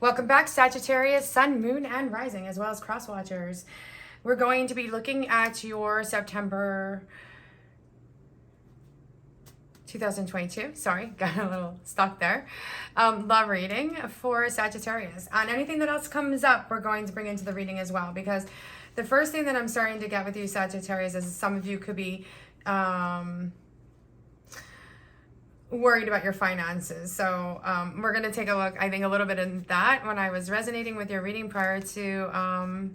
Welcome back, Sagittarius, Sun, Moon, and Rising, as well as Cross Watchers. We're going to be looking at your September 2022. Sorry, got a little stuck there. Love reading for Sagittarius. And anything that else comes up, we're going to bring into the reading as well, because the first thing that I'm starting to get with you, Sagittarius, is some of you could be worried about your finances. So we're going to take a look, I think, a little bit in that. When I was resonating with your reading prior to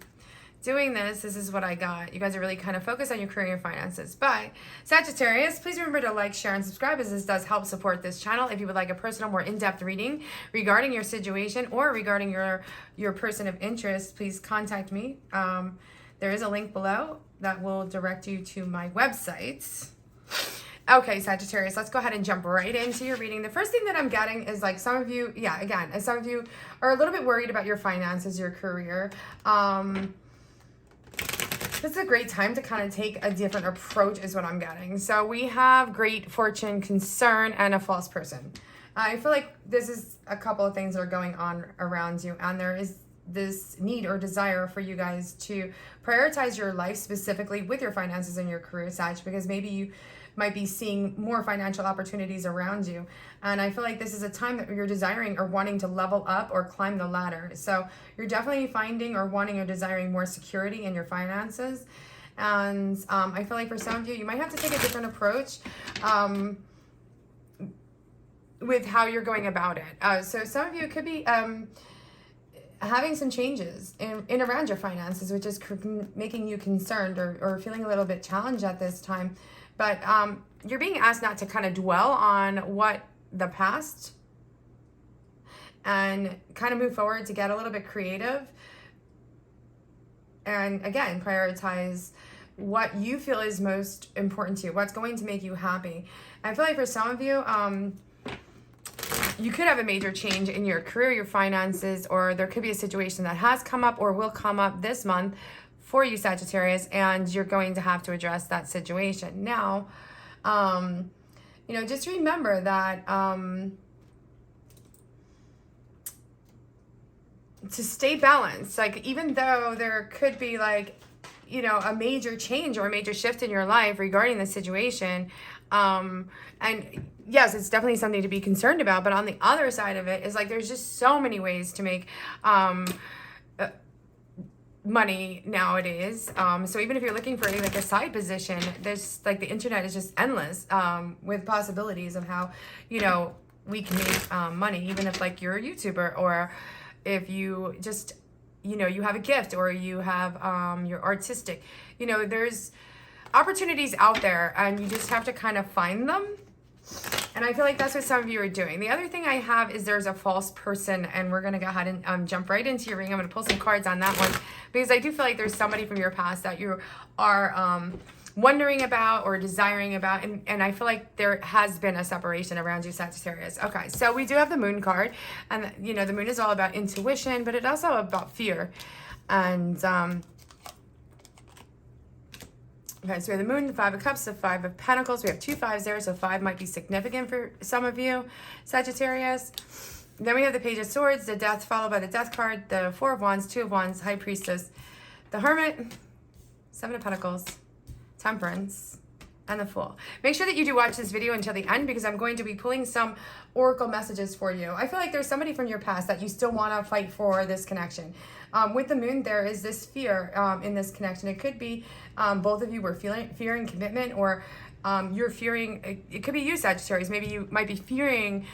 doing this is what I got. You guys are really kind of focused on your career and finances. But Sagittarius, please remember to like, share, and subscribe, as this does help support this channel. If you would like a personal, more in-depth reading regarding your situation or regarding your person of interest, please contact me. There is a link below that will direct you to my website. Okay, Sagittarius, let's go ahead and jump right into your reading. The first thing that I'm getting is, like, some of you, some of you are a little bit worried about your finances, your career. This is a great time to kind of take a different approach is what I'm getting. So we have great fortune, concern, and a false person. I feel like this is a couple of things that are going on around you, and there is this need or desire for you guys to prioritize your life, specifically with your finances and your career, Sag, because maybe you might be seeing more financial opportunities around you. And I feel like this is a time that you're desiring or wanting to level up or climb the ladder. So you're definitely finding or wanting or desiring more security in your finances. And I feel like for some of you, you might have to take a different approach with how you're going about it. So some of you could be having some changes in around your finances, which is making you concerned or feeling a little bit challenged at this time. But you're being asked not to kind of dwell on what the past and kind of move forward, to get a little bit creative. And again, prioritize what you feel is most important to you, what's going to make you happy. I feel like for some of you, you could have a major change in your career, your finances, or there could be a situation that has come up or will come up this month for you, Sagittarius, and you're going to have to address that situation. Now, just remember that to stay balanced, like, even though there could be, like, a major change or a major shift in your life regarding the situation, and yes, it's definitely something to be concerned about, but on the other side of it is, like, there's just so many ways to make money nowadays. So even if you're looking for like a side position, there's, like, the internet is just endless with possibilities of how we can make money, even if, like, you're a YouTuber, or if you just you have a gift, or you have you're artistic. There's opportunities out there, and you just have to kind of find them. And I feel like that's what some of you are doing. The other thing I have is there's a false person, and we're going to go ahead and jump right into your reading. I'm going to pull some cards on that one, because I do feel like there's somebody from your past that you are wondering about or desiring about, and I feel like there has been a separation around you, Sagittarius. Okay, so we do have the Moon card, and the Moon is all about intuition, but it's also about fear. And okay, so we have the Moon, the Five of Cups, the Five of Pentacles. We have two fives there, so 5 might be significant for some of you, Sagittarius. Then we have the Page of Swords, the Death, followed by the Death card, the Four of Wands, Two of Wands, High Priestess, the Hermit, Seven of Pentacles, Temperance, and the Fool. Make sure that you do watch this video until the end, because I'm going to be pulling some oracle messages for you. I feel like there's somebody from your past that you still want to fight for this connection. With the Moon, there is this fear in this connection. It could be both of you were fearing commitment, or you're fearing, it could be you, Sagittarius. Maybe you might be fearing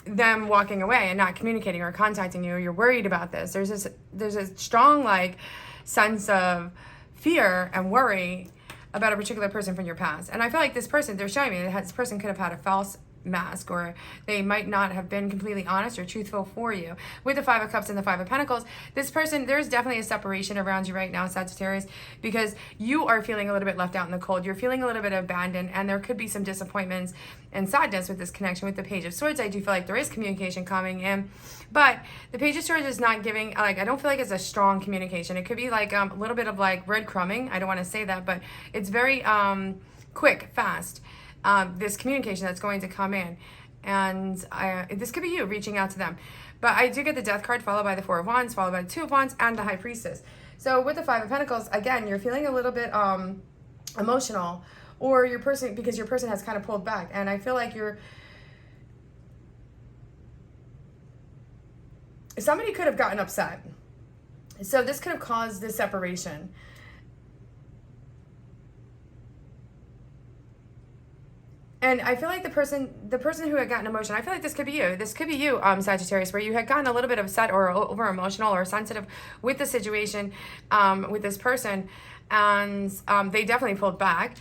them walking away and not communicating or contacting you, or you're worried about this. There's a strong, like, sense of fear and worry about a particular person from your past. And I feel like this person, they're showing me that this person could have had a false mask, or they might not have been completely honest or truthful for you. With the Five of Cups and the Five of Pentacles, this person, there's definitely a separation around you right now, Sagittarius, because you are feeling a little bit left out in the cold. You're feeling a little bit abandoned, and there could be some disappointments and sadness with this connection. With the Page of Swords, I do feel like there is communication coming in, but the Page of Swords is not giving, like, I don't feel like it's a strong communication. It could be like a little bit of, like, breadcrumbing. I don't want to say that, but it's very quick, fast. This communication that's going to come in. And this could be you reaching out to them. But I do get the Death card followed by the Four of Wands, followed by the Two of Wands, and the High Priestess. So with the Five of Pentacles, again, you're feeling a little bit emotional, or your person, because your person has kind of pulled back. And I feel like somebody could have gotten upset. So this could have caused this separation. And I feel like the person who had gotten emotional, I feel like this could be you. This could be you, Sagittarius, where you had gotten a little bit upset or over emotional or sensitive with the situation, with this person, and they definitely pulled back.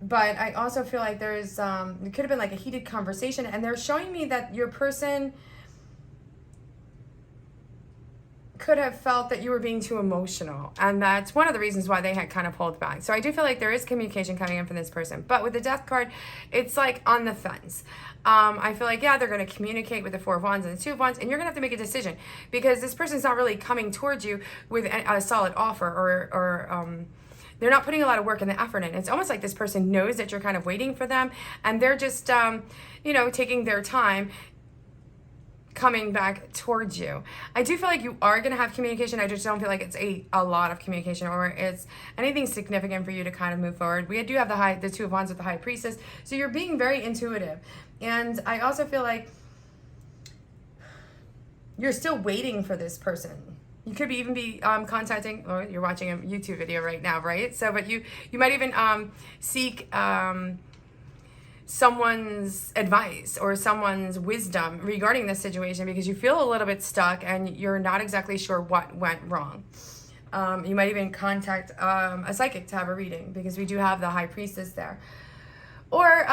But I also feel like there's, it could have been like a heated conversation, and they're showing me that your person could have felt that you were being too emotional, and that's one of the reasons why they had kind of pulled back. So I do feel like there is communication coming in from this person, but with the Death card, it's like on the fence. I feel like, yeah, they're going to communicate with the Four of Wands and the Two of Wands, and you're going to have to make a decision, because this person's not really coming towards you with a solid offer, or they're not putting a lot of work and the effort in. It's almost like this person knows that you're kind of waiting for them, and they're just, you know, taking their time coming back towards you. I do feel like you are going to have communication. I just don't feel like it's a lot of communication, or it's anything significant for you to kind of move forward. We do have the Two of Wands with the High Priestess, so you're being very intuitive. And I also feel like you're still waiting for this person. You could even be contacting, or you're watching a YouTube video right now, right? So, but you might even seek someone's advice or someone's wisdom regarding this situation, because you feel a little bit stuck and you're not exactly sure what went wrong. You might even contact a psychic to have a reading, because we do have the High Priestess there. Or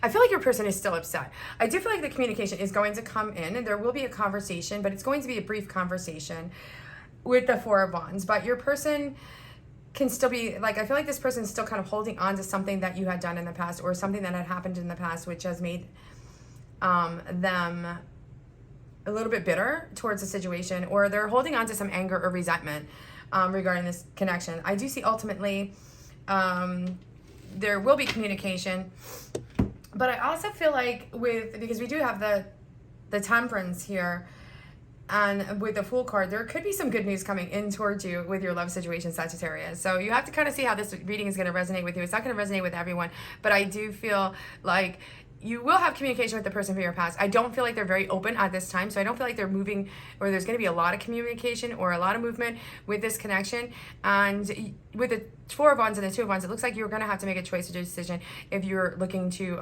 I feel like your person is still upset. I do feel like the communication is going to come in, and there will be a conversation, but it's going to be a brief conversation with the Four of Wands. But your person can still be, like, I feel like this person is still kind of holding on to something that you had done in the past, or something that had happened in the past, which has made them a little bit bitter towards the situation, or they're holding on to some anger or resentment regarding this connection. I do see ultimately there will be communication, but I also feel like because we do have the Temperance here, and with the Fool card, there could be some good news coming in towards you with your love situation, Sagittarius. So you have to kind of see how this reading is going to resonate with you. It's not going to resonate with everyone, but I do feel like you will have communication with the person from your past. I don't feel like they're very open at this time, so I don't feel like they're moving, or there's going to be a lot of communication or a lot of movement with this connection. And with the Four of Wands and the Two of Wands, it looks like you're going to have to make a choice or decision if you're looking to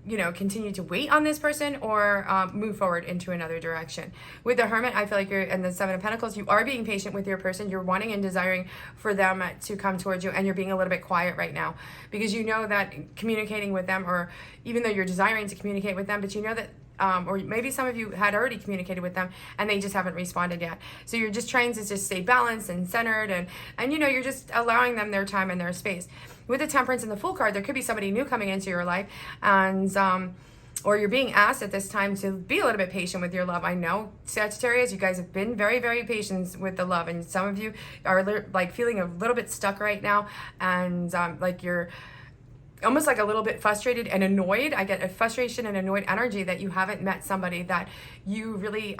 you know, continue to wait on this person, or move forward into another direction. With the Hermit, I feel like you're, and the Seven of Pentacles, you are being patient with your person. You're wanting and desiring for them to come towards you, and you're being a little bit quiet right now, because you know that communicating with them, or even though you're desiring to communicate with them, but you know that or maybe some of you had already communicated with them and they just haven't responded yet. So you're just trying to just stay balanced and centered, and you know, you're just allowing them their time and their space. With the Temperance and the Fool card, there could be somebody new coming into your life, and or you're being asked at this time to be a little bit patient with your love. I know, Sagittarius, you guys have been very, very patient with the love, and some of you are like feeling a little bit stuck right now, and like you're almost like a little bit frustrated and annoyed. I get a frustration and annoyed energy that you haven't met somebody that you really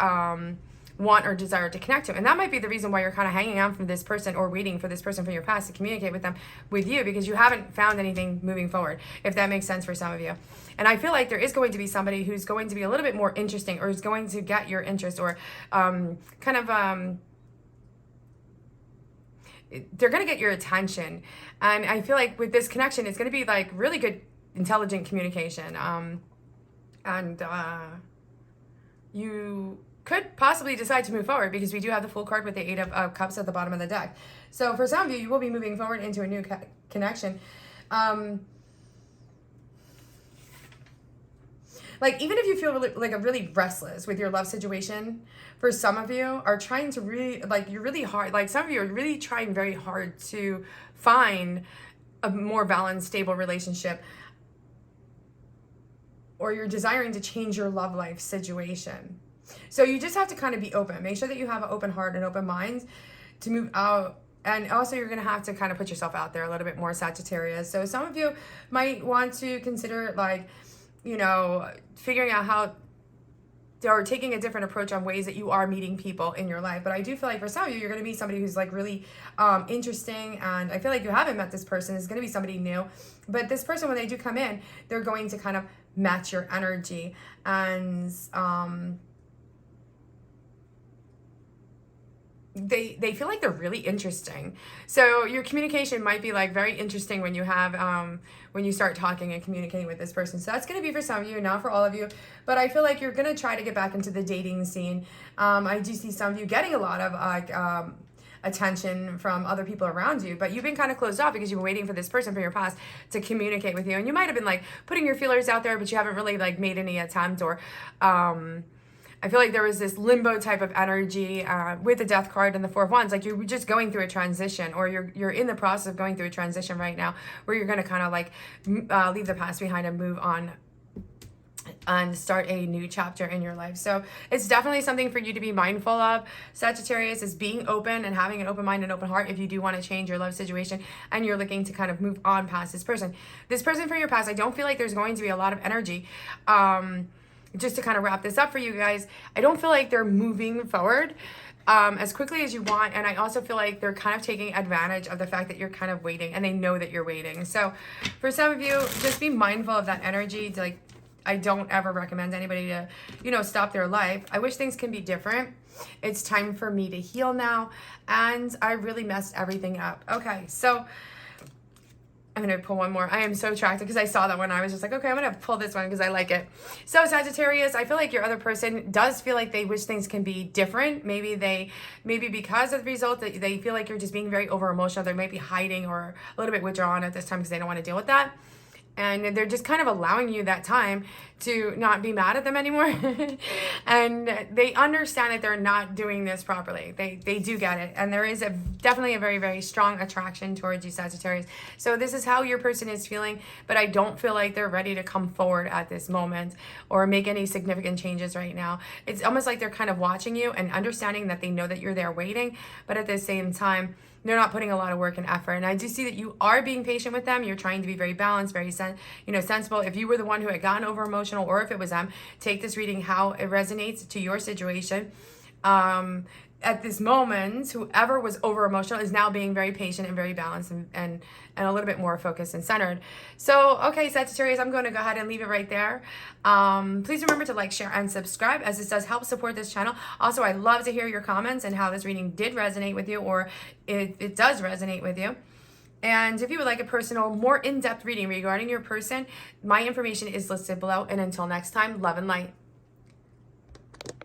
want or desire to connect to. And that might be the reason why you're kind of hanging on from this person, or waiting for this person from your past to communicate with them, with you, because you haven't found anything moving forward, if that makes sense for some of you. And I feel like there is going to be somebody who's going to be a little bit more interesting, or is going to get your interest, or they're going to get your attention. And I feel like with this connection, it's going to be like really good, intelligent communication. And you could possibly decide to move forward, because we do have the Fool card with the Eight of Cups at the bottom of the deck. So for some of you, you will be moving forward into a new connection. Like, even if you feel really restless with your love situation, for some of you are trying to really, like, you're really hard, like some of you are really trying very hard to find a more balanced, stable relationship, or you're desiring to change your love life situation. So you just have to kind of be open. Make sure that you have an open heart and open mind to move out And also you're going to have to kind of put yourself out there a little bit more, Sagittarius. So some of you might want to consider, like, you know, figuring out how, or taking a different approach on ways that you are meeting people in your life. But I do feel like for some of you, you're going to meet somebody who's like really interesting. And I feel like you haven't met this person. It's going to be somebody new. But this person, when they do come in, they're going to kind of match your energy. And they feel like they're really interesting. So your communication might be like very interesting when you have when you start talking and communicating with this person. So that's going to be for some of you, not for all of you. But I feel like you're going to try to get back into the dating scene. I do see some of you getting a lot of attention from other people around you, but you've been kind of closed off because you've been waiting for this person from your past to communicate with you. And you might have been like putting your feelers out there, but you haven't really like made any attempt, or I feel like there was this limbo type of energy with the Death card and the Four of Wands. Like you're just going through a transition, or you're in the process of going through a transition right now, where you're going to kind of like leave the past behind and move on and start a new chapter in your life. So it's definitely something for you to be mindful of, Sagittarius, is being open and having an open mind and open heart if you do want to change your love situation and you're looking to kind of move on past this person. This person from your past, I don't feel like there's going to be a lot of energy. Just to kind of wrap this up for you guys, I don't feel like they're moving forward as quickly as you want. And I also feel like they're kind of taking advantage of the fact that you're kind of waiting, and they know that you're waiting. So for some of you, just be mindful of that energy. Like, I don't ever recommend anybody to, you know, stop their life. I wish things can be different. It's time for me to heal now. And I really messed everything up. Okay, so I'm going to pull one more. I am so attracted because I saw that one. I was just like, okay, I'm going to pull this one because I like it. So Sagittarius, I feel like your other person does feel like they wish things can be different. Maybe because of the result that they feel like you're just being very over emotional. They might be hiding or a little bit withdrawn at this time because they don't want to deal with that. And they're just kind of allowing you that time to not be mad at them anymore. And they understand that they're not doing this properly. They do get it. And there is definitely a very, very strong attraction towards you, Sagittarius. So this is how your person is feeling, but I don't feel like they're ready to come forward at this moment or make any significant changes right now. It's almost like they're kind of watching you and understanding that they know that you're there waiting, but at the same time, they're not putting a lot of work and effort. And I do see that you are being patient with them. You're trying to be very balanced, very sensible. If you were the one who had gotten over emotional, or if it was them, take this reading how it resonates to your situation. At this moment, whoever was over emotional is now being very patient and very balanced and a little bit more focused and centered. So, okay, Sagittarius, I'm going to go ahead and leave it right there. Please remember to like, share, and subscribe, as this does help support this channel. Also, I love to hear your comments and how this reading did resonate with you, or it does resonate with you. And if you would like a personal, more in-depth reading regarding your person, my information is listed below. And until next time, love and light.